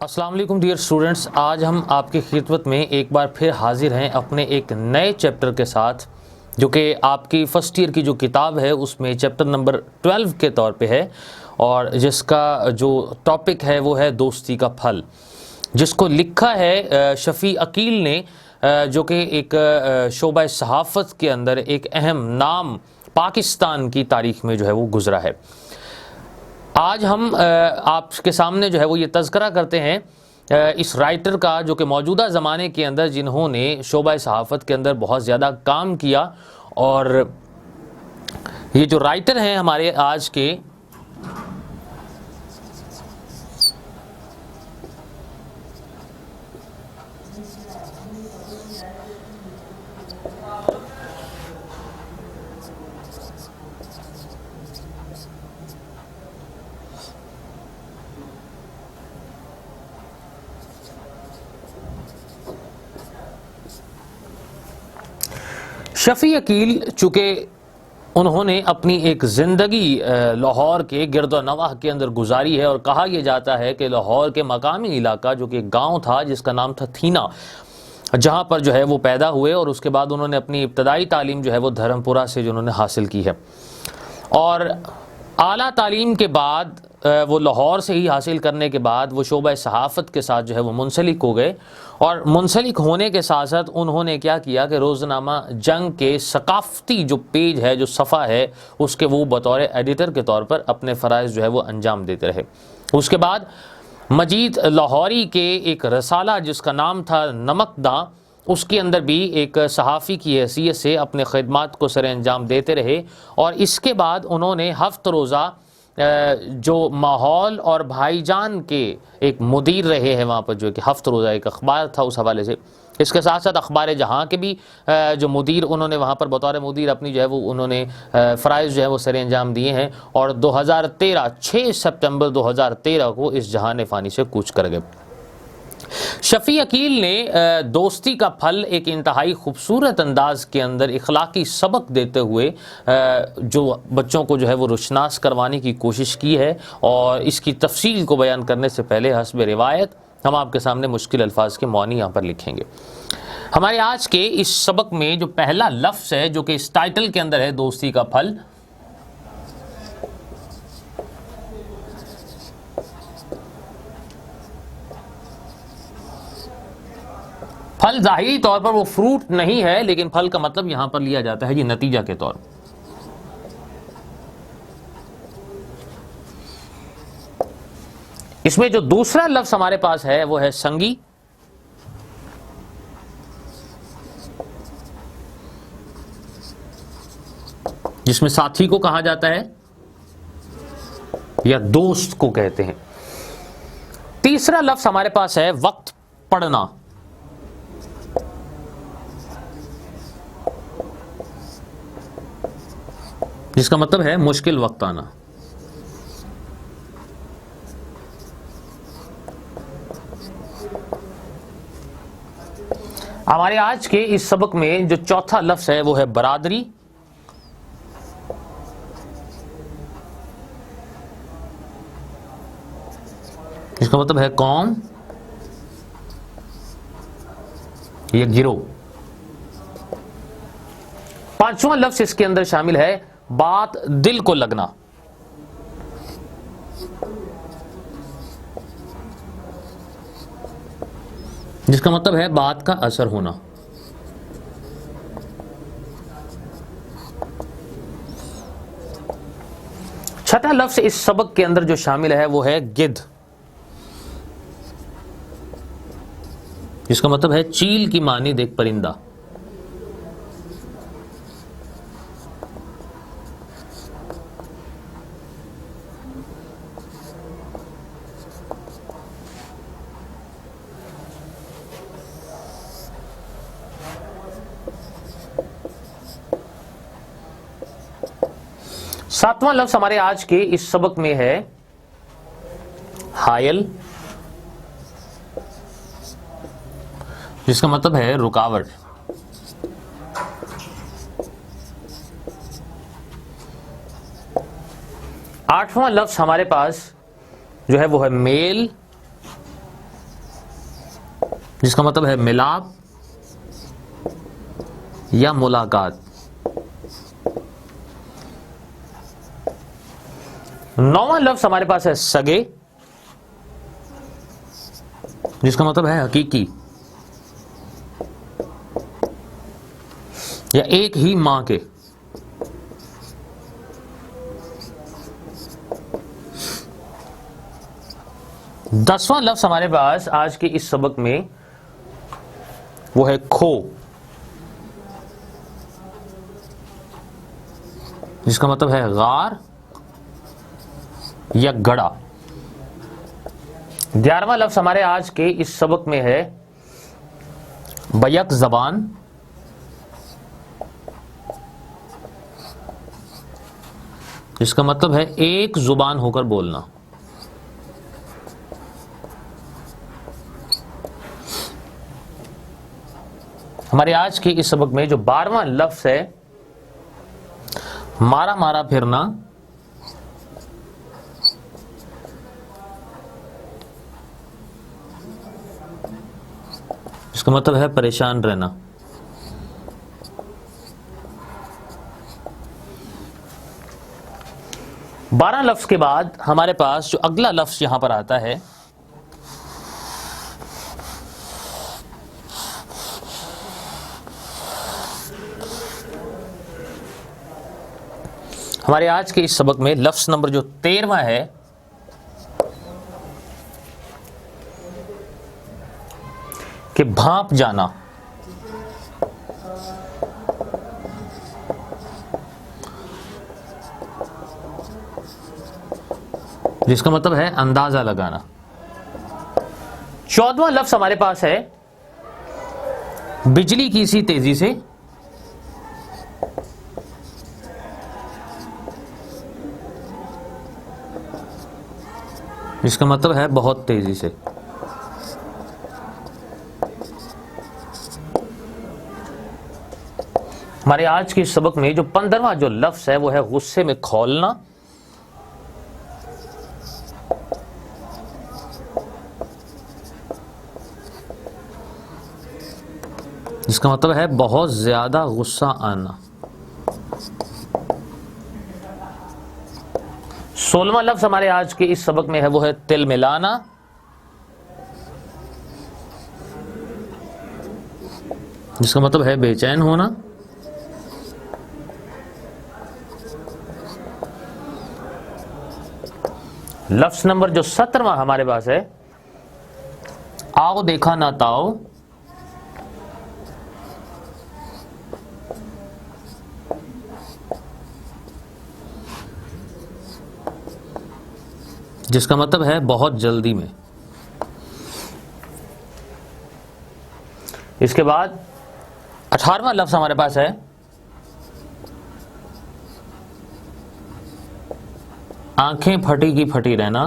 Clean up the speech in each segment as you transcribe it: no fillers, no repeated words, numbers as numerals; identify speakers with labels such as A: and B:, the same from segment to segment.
A: अस्सलाम वालेकुम dear students, आज हम आपकी खिदमत में एक बार फिर हाजिर हैं अपने एक नए चैप्टर के साथ, जो कि आपकी फ़र्स्ट ईयर की जो किताब है उसमें चैप्टर नंबर 12 के तौर पे है और जिसका जो टॉपिक है वो है दोस्ती का फल, जिसको लिखा है शफ़ी अकील ने, जो कि एक शोबा सहाफ़त के अंदर एक अहम नाम पाकिस्तान की तारीख़ में जो है वो गुज़रा है। आज हम आपके सामने जो है वो ये तज़किरा करते हैं इस राइटर का, जो कि मौजूदा ज़माने के अंदर जिन्होंने शोबा सहाफ़त के अंदर बहुत ज़्यादा काम किया। और ये जो राइटर हैं हमारे आज के, शफ़ी अकील, चूँकि उन्होंने अपनी एक ज़िंदगी लाहौर के गिरदोनवाह के अंदर गुजारी है और कहा यह जाता है कि लाहौर के मकामी इलाका जो कि गांव था जिसका नाम था थीना, जहां पर जो है वो पैदा हुए और उसके बाद उन्होंने अपनी इब्तदाई तालीम जो है वो धर्मपुरा से जो उन्होंने हासिल की है और आला तालीम के बाद वो लाहौर से ही हासिल करने के बाद वो शोबा सहाफ़त के साथ जो है वो मुंसलिक हो गए। और मुंसलिक होने के साथ साथ उन्होंने क्या किया कि रोज़नामा जंग के सकाफ़ती जो पेज है, जो सफ़ा है, उसके वो बतौर एडिटर के तौर पर अपने फ़राइज़ जो है वो अंजाम देते रहे। उसके बाद मजीद लाहौरी के एक रसाला जिसका नाम था नमकदा, उसके अंदर भी एक सहाफ़ी की हैसियत से अपने ख़िदमात को सर अंजाम देते रहे। और इसके बाद उन्होंने हफ्त रोज़ा जो माहौल और भाईजान के एक मुदीर रहे हैं वहाँ पर, जो कि हफ्त रोज़ा एक अखबार था उस हवाले से। इसके साथ साथ अखबार जहाँ के भी जो मुदीर, उन्होंने वहाँ पर बतौर मुदीर अपनी जो है वो उन्होंने फ़राइज़ जो है वो सर अंजाम दिए हैं। और 2013 6 सितंबर 2013 को इस जहान फ़ानी से कूच कर गए। शफ़ी अकील ने दोस्ती का फल एक इंतहाई खूबसूरत अंदाज के अंदर इखलाकी सबक देते हुए जो बच्चों को जो है वो रुशनास करवाने की कोशिश की है। और इसकी तफसील को बयान करने से पहले हस्ब रिवायत हम आपके सामने मुश्किल अल्फाज के मौनी यहाँ पर लिखेंगे। हमारे आज के इस सबक में जो पहला लफ्ज़ है, जो कि इस टाइटल के अंदर है, दोस्ती का फल, फल ज़ाहिरी तौर पर वो फ्रूट नहीं है, लेकिन फल का मतलब यहां पर लिया जाता है ये नतीजा के तौर। इसमें जो दूसरा लफ्ज़ हमारे पास है वो है संगी, जिसमें साथी को कहा जाता है या दोस्त को कहते हैं। तीसरा लफ्ज़ हमारे पास है वक्त पढ़ना, जिसका मतलब है मुश्किल वक्त आना। हमारे आज के इस सबक में जो चौथा लफ्ज़ है वो है बरादरी, जिसका मतलब है कौम या गिरोह। पांचवां लफ्ज़ इसके अंदर शामिल है बात दिल को लगना, जिसका मतलब है बात का असर होना। छठा लफ्ज़ इस सबक के अंदर जो शामिल है वो है गिद्ध, जिसका मतलब है चील की मानीद एक परिंदा। सातवां लफ्ज़ हमारे आज के इस सबक में है हायल, जिसका मतलब है रुकावट। आठवां लफ्ज़ हमारे पास जो है वो है मेल, जिसका मतलब है मिलाप या मुलाकात। 9वां लफ्ज हमारे पास है सगे, जिसका मतलब है हकीकी या एक ही मां के। 10वां लफ्ज हमारे पास आज के इस सबक में वो है खो, जिसका मतलब है गार या गड़ा। 11वां लफ्ज हमारे आज के इस सबक में है बैक ज़बान, जिसका मतलब है एक जुबान होकर बोलना। हमारे आज के इस सबक में जो 12वां लफ्ज है मारा मारा फिरना, इसका मतलब है परेशान रहना। बारह लफ्ज के बाद हमारे पास जो अगला लफ्ज यहां पर आता है हमारे आज के इस सबक में लफ्ज नंबर जो 13वां है कि भांप जाना। जिसका मतलब है अंदाजा लगाना। 14वां लफ्ज हमारे पास है बिजली की सी तेजी से, इसका मतलब है बहुत तेजी से। हमारे आज के सबक में जो 15वां जो लफ्ज है वो है गुस्से में खौलना, जिसका मतलब है बहुत ज्यादा गुस्सा आना। 16वां लफ्ज हमारे आज के इस सबक में है वो है तिल मिलाना, जिसका मतलब है बेचैन होना। लफ्ज नंबर जो 17वां हमारे पास है आओ देखा ना ताओ, जिसका मतलब है बहुत जल्दी में। इसके बाद 18वां लफ्ज हमारे पास है आंखें फटी की फटी रहना,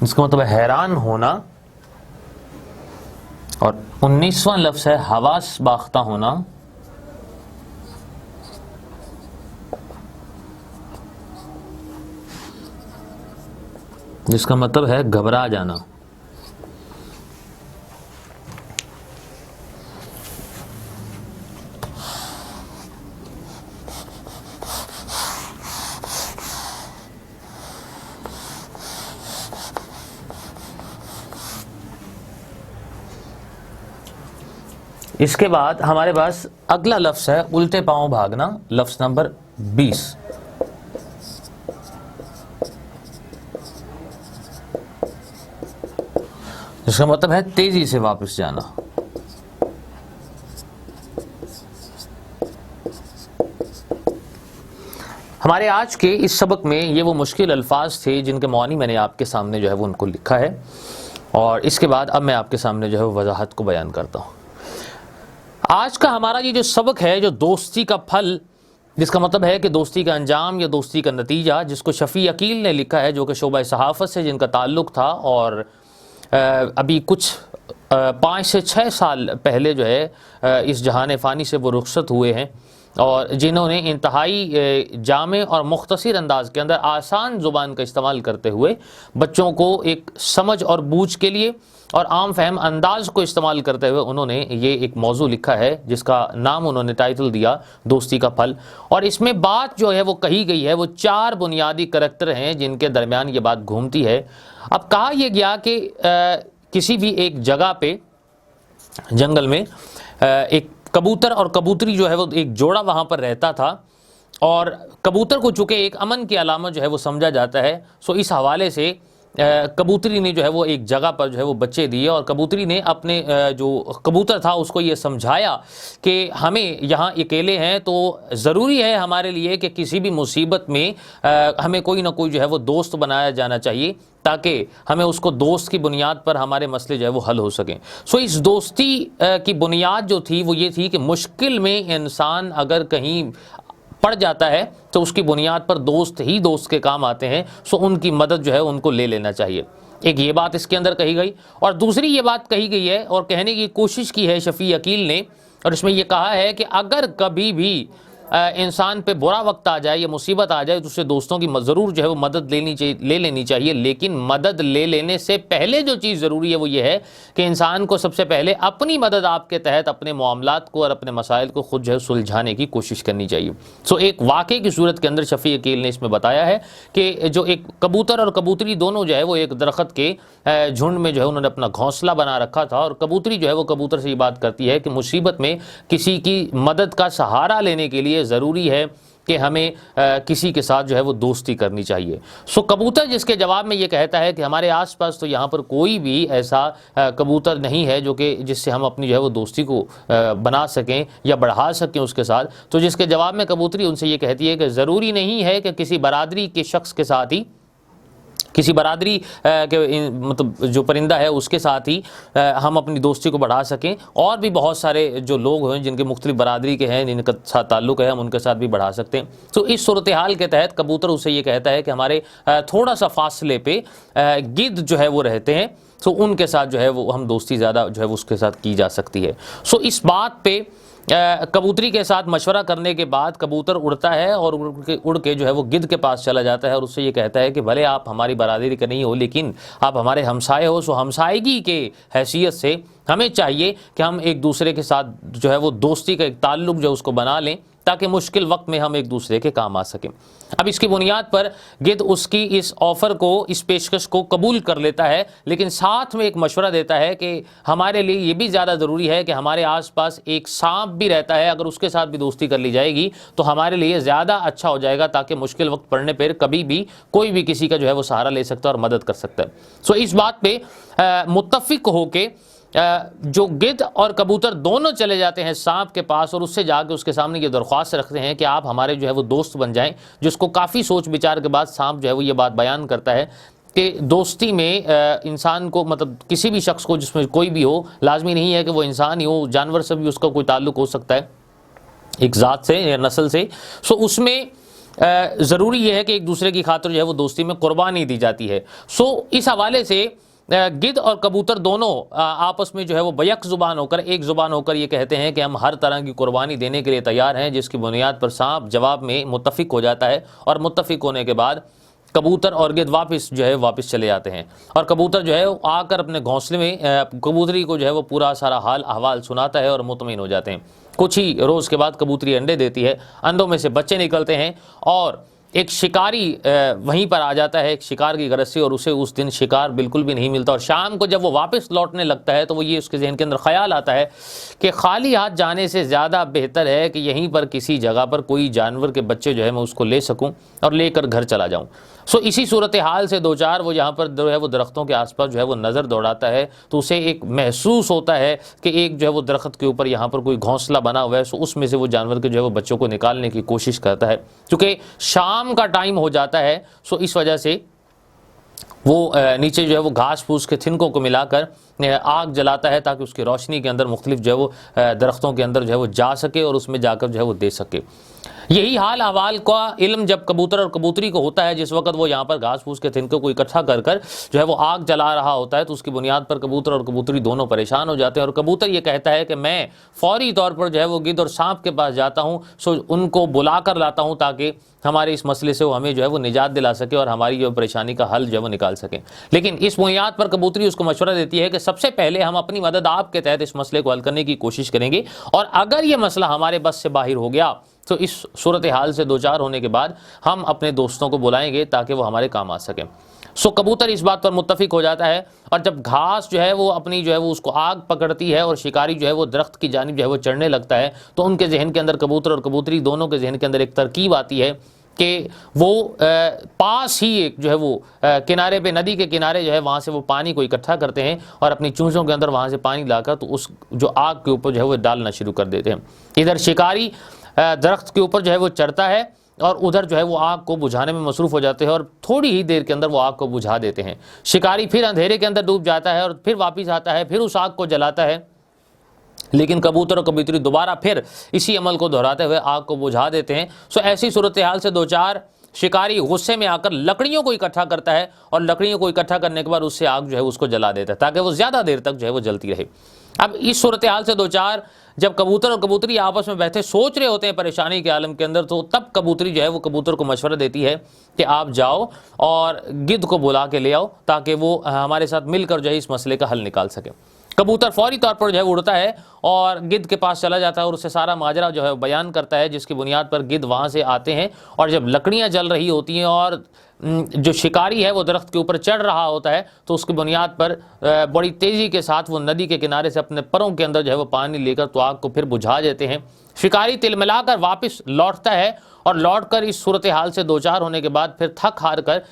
A: इसका मतलब है हैरान होना। और 19वां लफ्ज है हवास बाख्ता होना, जिसका मतलब है घबरा जाना। इसके बाद हमारे पास अगला लफ्ज है उल्टे पांव भागना, लफ्ज नंबर 20। इसका मतलब है तेजी से वापस जाना। हमारे आज के इस सबक में ये वो मुश्किल अल्फाज थे जिनके मौनी मैंने आपके सामने जो है वो उनको लिखा है, और इसके बाद अब मैं आपके सामने जो है वो वजाहत को बयान करता हूँ। आज का हमारा ये जो सबक है जो दोस्ती का फल, जिसका मतलब है कि दोस्ती का अंजाम या दोस्ती का नतीजा, जिसको शफ़ी अकील ने लिखा है जो कि शोबा सहाफ़त से जिनका ताल्लुक़ था, और अभी कुछ 5 से 6 साल पहले जो है इस जहान फ़ानी से वो रुखसत हुए हैं, और जिन्होंने इंतहाई जामे और मुख्तसर अंदाज के अंदर आसान ज़ुबान का इस्तेमाल करते हुए बच्चों को एक समझ और बूझ के लिए और आम फहम अंदाज को इस्तेमाल करते हुए उन्होंने ये एक मौजू लिखा है जिसका नाम उन्होंने टाइटल दिया दोस्ती का फल। और इसमें बात जो है वो कही गई है वो 4 बुनियादी करैक्टर हैं जिनके दरमियान ये बात घूमती है। अब कहा यह गया कि किसी भी एक जगह पे जंगल में एक कबूतर और कबूतरी जो है वो एक जोड़ा वहाँ पर रहता था और कबूतर को चूँकि एक अमन की अलामत जो है वो समझा जाता है, सो इस हवाले से कबूतरी ने जो है वो एक जगह पर जो है वो बच्चे दिए और कबूतरी ने अपने जो कबूतर था उसको ये समझाया कि हमें यहाँ अकेले हैं तो ज़रूरी है हमारे लिए कि किसी भी मुसीबत में हमें कोई ना कोई जो है वो दोस्त बनाया जाना चाहिए ताकि हमें उसको दोस्त की बुनियाद पर हमारे मसले जो है वो हल हो सकें। सो इस दोस्ती की बुनियाद जो थी वो ये थी कि मुश्किल में इंसान अगर कहीं पड़ जाता है तो उसकी बुनियाद पर दोस्त ही दोस्त के काम आते हैं, सो उनकी मदद जो है उनको ले लेना चाहिए। एक ये बात इसके अंदर कही गई और दूसरी ये बात कही गई है और कहने की कोशिश की है शफ़ी अकील ने, और इसमें यह कहा है कि अगर कभी भी इंसान पे बुरा वक्त आ जाए या मुसीबत आ जाए तो उससे दोस्तों की ज़रूर जो है वो मदद ले लेनी चाहिए, लेकिन मदद ले लेने से पहले जो चीज़ ज़रूरी है वो ये है कि इंसान को सबसे पहले अपनी मदद आपके तहत अपने मामलात को और अपने मसाइल को खुद जो है सुलझाने की कोशिश करनी चाहिए। सो एक वाक़े की सूरत के अंदर शफ़ी अकील ने इसमें बताया है कि जो एक कबूतर और कबूतरी दोनों जो है वो एक दरख्त के झुंड में जो है उन्होंने अपना घोंसला बना रखा था और कबूतरी जो है वो कबूतर से ये बात करती है कि मुसीबत में किसी की मदद का सहारा लेने के लिए ज़रूरी है कि हमें किसी के साथ जो है वो दोस्ती करनी चाहिए। सो कबूतर जिसके जवाब में ये कहता है कि हमारे आसपास तो यहाँ पर कोई भी ऐसा कबूतर नहीं है जो कि जिससे हम अपनी जो है वो दोस्ती को बना सकें या बढ़ा सकें उसके साथ, तो जिसके जवाब में कबूतरी उनसे ये कहती है कि ज़रूरी नहीं है कि किसी बरादरी के शख्स के साथ ही, किसी बरादरी के मतलब जो परिंदा है उसके साथ ही हम अपनी दोस्ती को बढ़ा सकें, और भी बहुत सारे जो लोग हैं जिनके मुख्तलिफ बरादरी के हैं जिनका साथ ताल्लुक़ है हम उनके साथ भी बढ़ा सकते हैं। तो इस सूरत हाल के तहत कबूतर उससे ये कहता है कि हमारे थोड़ा सा फासले पे गिद्ध जो है वो रहते हैं, तो उनके साथ जो है वो हम दोस्ती ज़्यादा जो है उसके साथ की जा सकती है। सो इस बात पे कबूतरी के साथ मशवरा करने के बाद कबूतर उड़ता है और उड़ के जो है वो गिद्ध के पास चला जाता है और उससे ये कहता है कि भले आप हमारी बरादरी के नहीं हो लेकिन आप हमारे हमसाए हो, सो हमसायगी के हैसियत से हमें चाहिए कि हम एक दूसरे के साथ जो है वो दोस्ती का एक ताल्लुक जो उसको बना लें ताकि मुश्किल वक्त में हम एक दूसरे के काम आ सकें। अब इसकी बुनियाद पर गिद्ध उसकी इस ऑफ़र को, इस पेशकश को कबूल कर लेता है, लेकिन साथ में एक मशवरा देता है कि हमारे लिए ये भी ज़्यादा ज़रूरी है कि हमारे आसपास एक सांप भी रहता है, अगर उसके साथ भी दोस्ती कर ली जाएगी तो हमारे लिए ज़्यादा अच्छा हो जाएगा ताकि मुश्किल वक्त पड़ने पर कभी भी कोई भी किसी का जो है वो सहारा ले सकता है और मदद कर सकता है। सो इस बात पर मुत्तफ़िक होके जो गिद्ध और कबूतर दोनों चले जाते हैं सांप के पास और उससे जाकर उसके सामने ये दरख्वास्त रखते हैं कि आप हमारे जो है वो दोस्त बन जाएं, जिसको काफ़ी सोच विचार के बाद सांप जो है वो ये बात बयान करता है कि दोस्ती में इंसान को, मतलब किसी भी शख्स को जिसमें कोई भी हो, लाजमी नहीं है कि वो इंसान ही हो, जानवर से भी उसका कोई ताल्लुक हो सकता है एक ज़ात से या नस्ल से। सो उसमें ज़रूरी ये है कि एक दूसरे की खातिर जो है वो दोस्ती में कुर्बानी दी जाती है। सो इस हवाले से गिद्ध और कबूतर दोनों आपस में जो है वो बैक ज़ुबान होकर, एक ज़ुबान होकर ये कहते हैं कि हम हर तरह की कुर्बानी देने के लिए तैयार हैं, जिसकी बुनियाद पर सांप जवाब में मुत्तफ़िक हो जाता है और मुत्तफ़िक होने के बाद कबूतर और गिद्ध वापस चले जाते हैं और कबूतर जो है वो आकर अपने घोंसले में कबूतरी को जो है वो पूरा सारा हाल अहवाल सुनाता है और मुतमईन हो जाते हैं। कुछ ही रोज़ के बाद कबूतरी अंडे देती है, अंडों में से बच्चे निकलते हैं और एक शिकारी वहीं पर आ जाता है एक शिकार की गरज से, और उसे उस दिन शिकार बिल्कुल भी नहीं मिलता। और शाम को जब वो वापस लौटने लगता है तो वो ये उसके जहन के अंदर ख्याल आता है कि खाली हाथ जाने से ज़्यादा बेहतर है कि यहीं पर किसी जगह पर कोई जानवर के बच्चे जो है मैं उसको ले सकूं और लेकर घर चला जाऊं। सो इसी सूरत हाल से दो चार वो यहाँ पर जो है वो दरख्तों के आसपास जो है वो नज़र दौड़ाता है तो उसे एक महसूस होता है कि एक जो है वो दरख्त के ऊपर यहाँ पर कोई घोंसला बना हुआ है। सो उसमें से वो जानवर के जो है वो बच्चों को निकालने की कोशिश करता है। चूँकि शाम का टाइम हो जाता है सो इस वजह से वो नीचे जो है वो घास फूस के थिनकों को मिलाकर आग जलाता है ताकि उसकी रोशनी के अंदर मुख्तलिफ जो है वो दरख्तों के अंदर जो है वो जा सके और उसमें जाकर जो है वो दे सके। यही हाल अहवाल का इल्म जब कबूतर और कबूतरी को होता है, जिस वक्त वो यहाँ पर घास फूस के तिनकों को इकट्ठा कर कर जो है वो आग जला रहा होता है, तो उसकी बुनियाद पर कबूतर और कबूतरी दोनों परेशान हो जाते हैं। और कबूतर ये कहता है कि मैं फौरी तौर पर जो है वो गिद्ध और सांप के पास जाता हूँ, सो उनको बुला कर लाता हूँ ताकि हमारे इस मसले से वो हमें जो है वो निजात दिला सके और हमारी जो परेशानी का हल जो है वो निकाल सके। लेकिन इस बुनियाद पर कबूतरी उसको मशवरा देती है कि सबसे पहले हम अपनी मदद आपके तहत इस मसले को हल करने की कोशिश करेंगे, और अगर ये मसला हमारे बस से बाहर हो गया तो इस सूरत हाल से दो चार होने के बाद हम अपने दोस्तों को बुलाएंगे ताकि वो हमारे काम आ सकें। सो कबूतर इस बात पर मुत्तफिक हो जाता है, और जब घास जो है वो अपनी जो है वो उसको आग पकड़ती है और शिकारी जो है वो दरख्त की जानिब जो है वो चढ़ने लगता है, तो उनके जहन के अंदर, कबूतर और कबूतरी दोनों के जहन के अंदर एक तरकीब आती है कि वो पास ही एक जो है वो किनारे पे, नदी के किनारे जो है वहाँ से वो पानी को इकट्ठा करते हैं और अपनी चूंचों के अंदर वहाँ से पानी लाकर तो उस जो आग के ऊपर जो है वो डालना शुरू कर देते हैं। इधर शिकारी दरख्त के ऊपर जो है वो चढ़ता है और उधर जो है वो आग को बुझाने में मसरूफ़ हो जाते हैं, और थोड़ी ही देर के अंदर वो आग को बुझा देते हैं। शिकारी फिर अंधेरे के अंदर डूब जाता है और फिर वापस आता है, फिर उस आग को जलाता है, लेकिन कबूतर और कबूतरी दोबारा फिर इसी अमल को दोहराते हुए आग को बुझा देते हैं। सो ऐसी सूरत हाल से दो चार शिकारी गुस्से में आकर लकड़ियों को इकट्ठा करता है, और लकड़ियों को इकट्ठा करने के बाद उससे आग जो है उसको जला देता है ताकि वो ज़्यादा देर तक जो है वो जलती रहे। अब इस सूरत हाल से दो चार जब कबूतर और कबूतरी आपस में बैठे सोच रहे होते हैं परेशानी के आलम के अंदर, तो तब कबूतरी जो है वो कबूतर को मशवरा देती है कि आप जाओ और गिद्ध को बुला के ले आओ ताकि वो हमारे साथ मिलकर जो है इस मसले का हल निकाल सके। कबूतर फौरी तौर पर जो है उड़ता है और गिद्ध के पास चला जाता है और उससे सारा माजरा जो है बयान करता है, जिसकी बुनियाद पर गिद्ध वहाँ से आते हैं, और जब लकड़ियाँ जल रही होती हैं और जो शिकारी है वो दरख्त के ऊपर चढ़ रहा होता है, तो उसकी बुनियाद पर बड़ी तेज़ी के साथ वो नदी के किनारे से अपने परों के अंदर जो है वो पानी लेकर तो आग को फिर बुझा देते हैं। शिकारी तिलमिलाकर वापस लौटता है और लौटकर इस सूरत हाल से दो चार होने के बाद फिर थक हार कर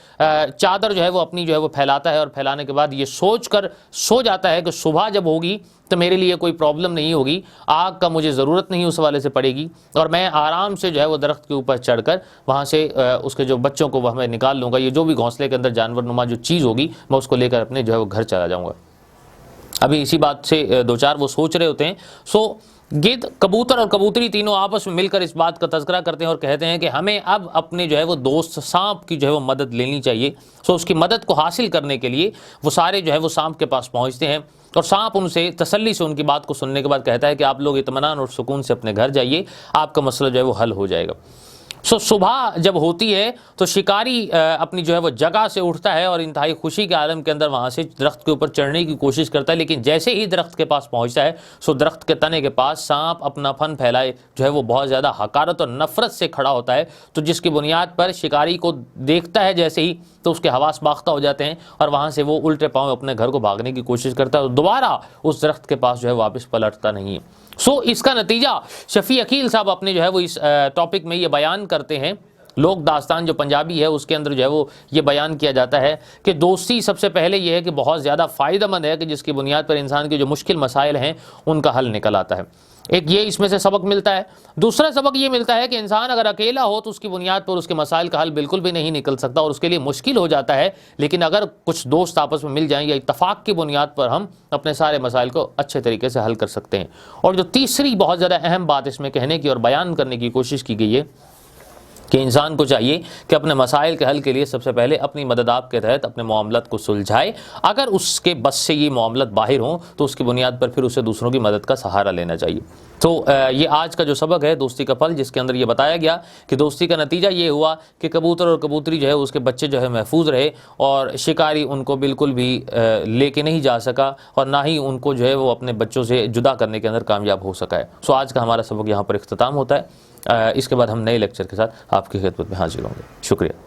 A: चादर जो है वो अपनी जो है वो फैलाता है, और फैलाने के बाद ये सोच कर सो जाता है कि सुबह जब होगी तो मेरे लिए कोई प्रॉब्लम नहीं होगी, आग का मुझे ज़रूरत नहीं उस वाले से पड़ेगी, और मैं आराम से जो है वो दरख्त के ऊपर चढ़कर वहाँ से उसके जो बच्चों को वह मैं निकाल लूँगा, ये जो भी घोंसले के अंदर जानवर नुमा जो चीज़ होगी मैं उसको लेकर अपने जो है वो घर चला जाऊँगा। अभी इसी बात से दो चार वो सोच रहे होते हैं। सो गिद्ध, कबूतर और कबूतरी तीनों आपस में मिलकर इस बात का तज़किरा करते हैं और कहते हैं कि हमें अब अपने जो है वो दोस्त सांप की जो है वो मदद लेनी चाहिए। सो उसकी मदद को हासिल करने के लिए वो सारे जो है वो सांप के पास पहुंचते हैं, और सांप उनसे तसल्ली से उनकी बात को सुनने के बाद कहता है कि आप लोग इत्मीनान और सुकून से अपने घर जाइए, आपका मसला जो है वो हल हो जाएगा। सो सुबह जब होती है तो शिकारी अपनी जो है वो जगह से उठता है और इंतहाई खुशी के आलम के अंदर वहाँ से दरख्त के ऊपर चढ़ने की कोशिश करता है, लेकिन जैसे ही दरख्त के पास पहुँचता है सो दरख्त के तने के पास सांप अपना फन फैलाए जो है वो बहुत ज़्यादा हकारत और नफ़रत से खड़ा होता है, तो जिसकी बुनियाद पर शिकारी को देखता है जैसे ही तो उसके हवास बाख्ता हो जाते हैं और वहाँ से वो उल्टे पाँव अपने घर को भागने की कोशिश करता है और दोबारा उस दरख्त के पास जो है वापस पलटता नहीं है। सो इसका नतीजा शफ़ी अकील साहब अपने जो है वो इस टॉपिक में ये बयान करते हैं। लोक दास्तान जो पंजाबी है उसके अंदर जो है वो ये बयान किया जाता है कि दोस्ती सबसे पहले ये है कि बहुत ज़्यादा फ़ायदेमंद है कि जिसकी बुनियाद पर इंसान के जो मुश्किल मसाइल हैं उनका हल निकल आता है। एक ये इसमें से सबक मिलता है। दूसरा सबक ये मिलता है कि इंसान अगर अकेला हो तो उसकी बुनियाद पर उसके मसाइल का हल बिल्कुल भी नहीं निकल सकता और उसके लिए मुश्किल हो जाता है, लेकिन अगर कुछ दोस्त आपस में मिल जाएं या इत्तफाक की बुनियाद पर हम अपने सारे मसाइल को अच्छे तरीके से हल कर सकते हैं। और जो तीसरी बहुत ज़्यादा अहम बात इसमें कहने की और बयान करने की कोशिश की गई है कि इंसान को चाहिए कि अपने मसाइल के हल के लिए सबसे पहले अपनी मदद आप के तहत अपने मामलत को सुलझाए। अगर उसके बस से ये मामलत बाहर हों तो उसकी बुनियाद पर फिर उसे दूसरों की मदद का सहारा लेना चाहिए। तो ये आज का जो सबक है दोस्ती का फल, जिसके अंदर ये बताया गया कि दोस्ती का नतीजा ये हुआ कि कबूतर और कबूतरी जो है उसके बच्चे जो है महफूज रहे और शिकारी उनको बिल्कुल भी लेके नहीं जा सका और ना ही उनको जो है वो अपने बच्चों से जुदा करने के अंदर कामयाब हो सका है। सो आज का हमारा सबक यहाँ पर इख्तिताम होता है। इसके बाद हम नए लेक्चर के साथ आपकी खिदमत में हाजिर होंगे। शुक्रिया।